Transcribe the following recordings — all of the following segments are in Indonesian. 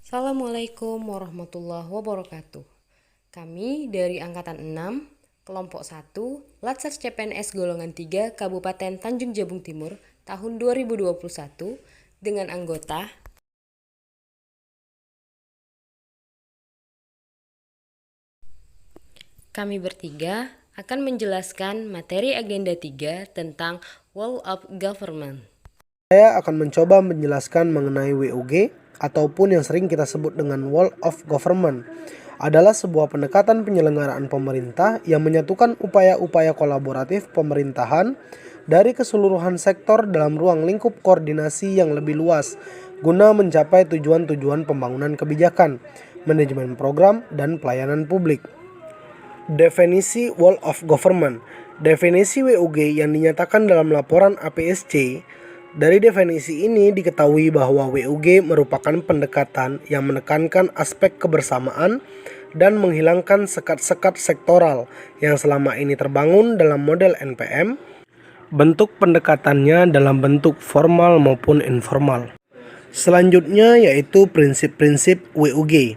Assalamualaikum warahmatullahi wabarakatuh. Kami dari Angkatan 6, Kelompok 1, Latsar CPNS Golongan 3, Kabupaten Tanjung Jabung Timur, tahun 2021, dengan anggota kami bertiga akan menjelaskan materi agenda 3 tentang World of Government. Saya akan mencoba menjelaskan mengenai WUG ataupun yang sering kita sebut dengan World of Government adalah sebuah pendekatan penyelenggaraan pemerintah yang menyatukan upaya-upaya kolaboratif pemerintahan dari keseluruhan sektor dalam ruang lingkup koordinasi yang lebih luas guna mencapai tujuan-tujuan pembangunan kebijakan, manajemen program, dan pelayanan publik. Definisi World of Government. Definisi WUG yang dinyatakan dalam laporan APSC. Dari definisi ini diketahui bahwa WUG merupakan pendekatan yang menekankan aspek kebersamaan dan menghilangkan sekat-sekat sektoral yang selama ini terbangun dalam model NPM. Bentuk pendekatannya dalam bentuk formal maupun informal. Selanjutnya yaitu prinsip-prinsip WUG.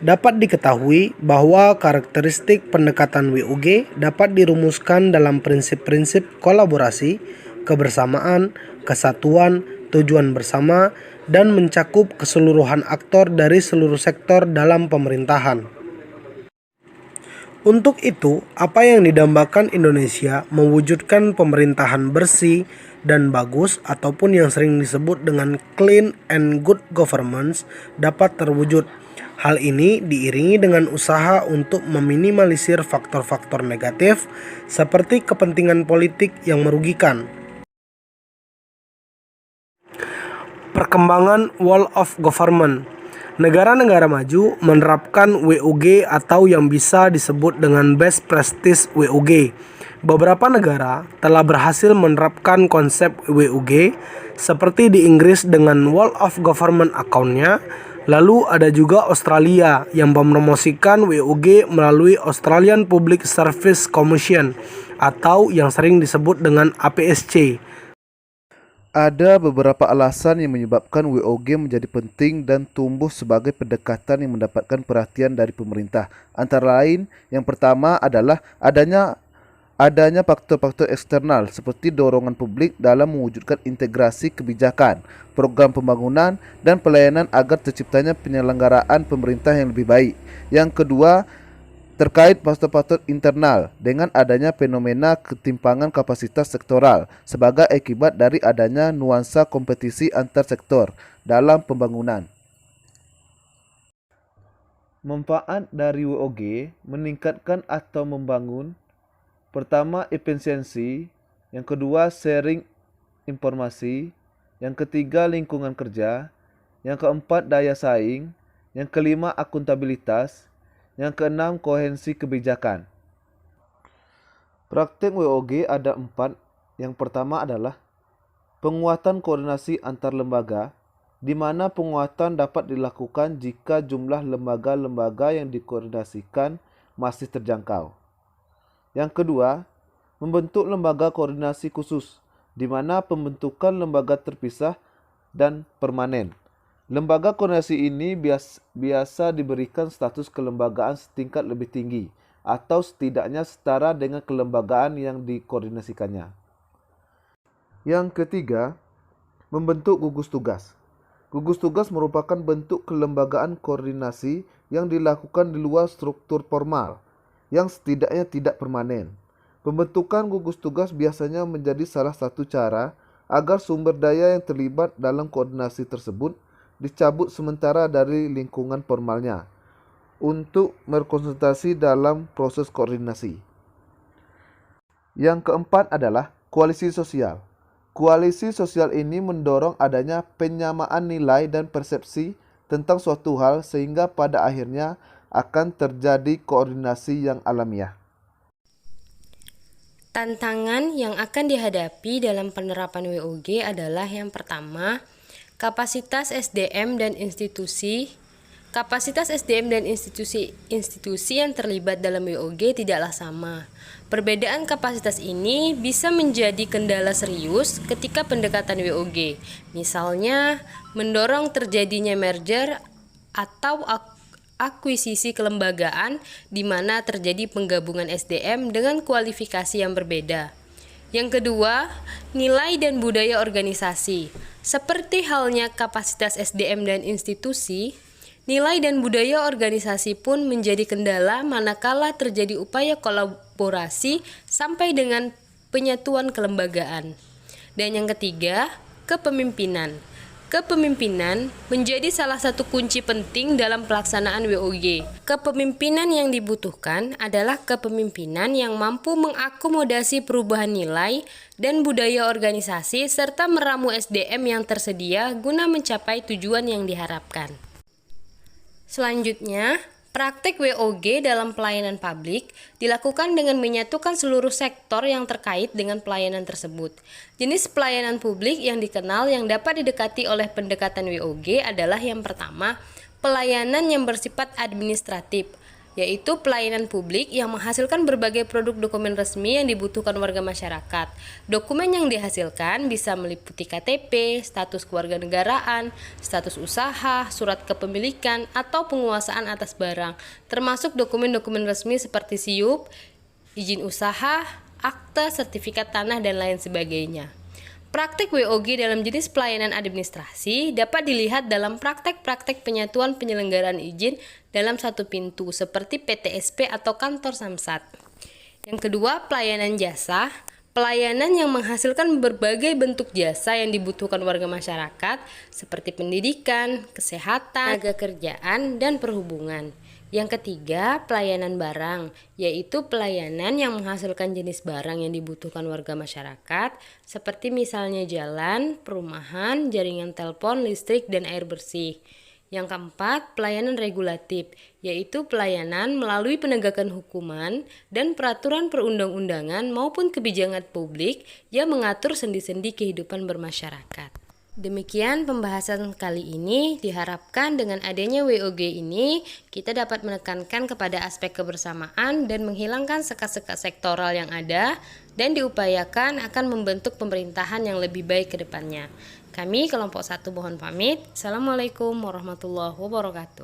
Dapat diketahui bahwa karakteristik pendekatan WUG dapat dirumuskan dalam prinsip-prinsip kolaborasi, kebersamaan, kesatuan, tujuan bersama, dan mencakup keseluruhan aktor dari seluruh sektor dalam pemerintahan. Untuk itu, apa yang didambakan Indonesia mewujudkan pemerintahan bersih dan bagus ataupun yang sering disebut dengan clean and good governance dapat terwujud. Hal ini diiringi dengan usaha untuk meminimalisir faktor-faktor negatif seperti kepentingan politik yang merugikan. Perkembangan World of Government. Negara-negara maju menerapkan WUG atau yang bisa disebut dengan best practice WUG. Beberapa negara telah berhasil menerapkan konsep WUG seperti di Inggris dengan World of Government account-nya. Lalu ada juga Australia yang mempromosikan WUG melalui Australian Public Service Commission atau yang sering disebut dengan APSC. Ada beberapa alasan yang menyebabkan WUG menjadi penting dan tumbuh sebagai pendekatan yang mendapatkan perhatian dari pemerintah. Antara lain, yang pertama adalah adanya faktor-faktor eksternal seperti dorongan publik dalam mewujudkan integrasi kebijakan, program pembangunan, dan pelayanan agar terciptanya penyelenggaraan pemerintah yang lebih baik. Yang kedua, terkait faktor-faktor internal dengan adanya fenomena ketimpangan kapasitas sektoral sebagai akibat dari adanya nuansa kompetisi antar sektor dalam pembangunan. Manfaat dari WUG meningkatkan atau membangun: pertama, efisiensi; yang kedua, sharing informasi; yang ketiga, lingkungan kerja; yang keempat, daya saing; yang kelima, akuntabilitas; yang keenam, koherensi kebijakan. Praktek WUG ada 4. Yang pertama adalah penguatan koordinasi antar lembaga, di mana penguatan dapat dilakukan jika jumlah lembaga-lembaga yang dikoordinasikan masih terjangkau. Yang kedua, membentuk lembaga koordinasi khusus, di mana pembentukan lembaga terpisah dan permanen. Lembaga koordinasi ini biasa diberikan status kelembagaan setingkat lebih tinggi, atau setidaknya setara dengan kelembagaan yang dikoordinasikannya. Yang ketiga, membentuk gugus tugas. Gugus tugas merupakan bentuk kelembagaan koordinasi yang dilakukan di luar struktur formal, yang setidaknya tidak permanen. Pembentukan gugus tugas biasanya menjadi salah satu cara agar sumber daya yang terlibat dalam koordinasi tersebut dicabut sementara dari lingkungan formalnya untuk berkonsentrasi dalam proses koordinasi. Yang keempat adalah koalisi sosial. Koalisi sosial ini mendorong adanya penyamaan nilai dan persepsi tentang suatu hal sehingga pada akhirnya akan terjadi koordinasi yang alamiah. Tantangan yang akan dihadapi dalam penerapan WUG adalah yang pertama, kapasitas SDM dan institusi. Kapasitas SDM dan institusi yang terlibat dalam WUG tidaklah sama. Perbedaan kapasitas ini bisa menjadi kendala serius ketika pendekatan WUG. Misalnya, mendorong terjadinya merger atau akuisisi kelembagaan di mana terjadi penggabungan SDM dengan kualifikasi yang berbeda. Yang kedua, nilai dan budaya organisasi. Seperti halnya kapasitas SDM dan institusi, nilai dan budaya organisasi pun menjadi kendala manakala terjadi upaya kolaborasi sampai dengan penyatuan kelembagaan. Dan yang ketiga, kepemimpinan. Kepemimpinan menjadi salah satu kunci penting dalam pelaksanaan WOG. Kepemimpinan yang dibutuhkan adalah kepemimpinan yang mampu mengakomodasi perubahan nilai dan budaya organisasi serta meramu SDM yang tersedia guna mencapai tujuan yang diharapkan. Selanjutnya, praktek WOG dalam pelayanan publik dilakukan dengan menyatukan seluruh sektor yang terkait dengan pelayanan tersebut. Jenis pelayanan publik yang dikenal yang dapat didekati oleh pendekatan WOG adalah yang pertama, pelayanan yang bersifat administratif, yaitu pelayanan publik yang menghasilkan berbagai produk dokumen resmi yang dibutuhkan warga masyarakat. Dokumen yang dihasilkan bisa meliputi KTP, status kewarganegaraan, status usaha, surat kepemilikan, atau penguasaan atas barang, termasuk dokumen-dokumen resmi seperti SIUP, izin usaha, akta, sertifikat tanah, dan lain sebagainya. Praktek WOG dalam jenis pelayanan administrasi dapat dilihat dalam praktek-praktek penyatuan penyelenggaraan izin dalam satu pintu seperti PTSP atau kantor samsat. Yang kedua, pelayanan jasa. Pelayanan yang menghasilkan berbagai bentuk jasa yang dibutuhkan warga masyarakat seperti pendidikan, kesehatan, tenaga kerjaan, dan perhubungan. Yang ketiga, pelayanan barang, yaitu pelayanan yang menghasilkan jenis barang yang dibutuhkan warga masyarakat, seperti misalnya jalan, perumahan, jaringan telepon, listrik, dan air bersih. Yang keempat, pelayanan regulatif, yaitu pelayanan melalui penegakan hukuman dan peraturan perundang-undangan maupun kebijakan publik yang mengatur sendi-sendi kehidupan bermasyarakat. Demikian pembahasan kali ini. Diharapkan dengan adanya WOG ini kita dapat menekankan kepada aspek kebersamaan dan menghilangkan sekat-sekat sektoral yang ada dan diupayakan akan membentuk pemerintahan yang lebih baik ke depannya. Kami kelompok 1 mohon pamit. Assalamualaikum warahmatullahi wabarakatuh.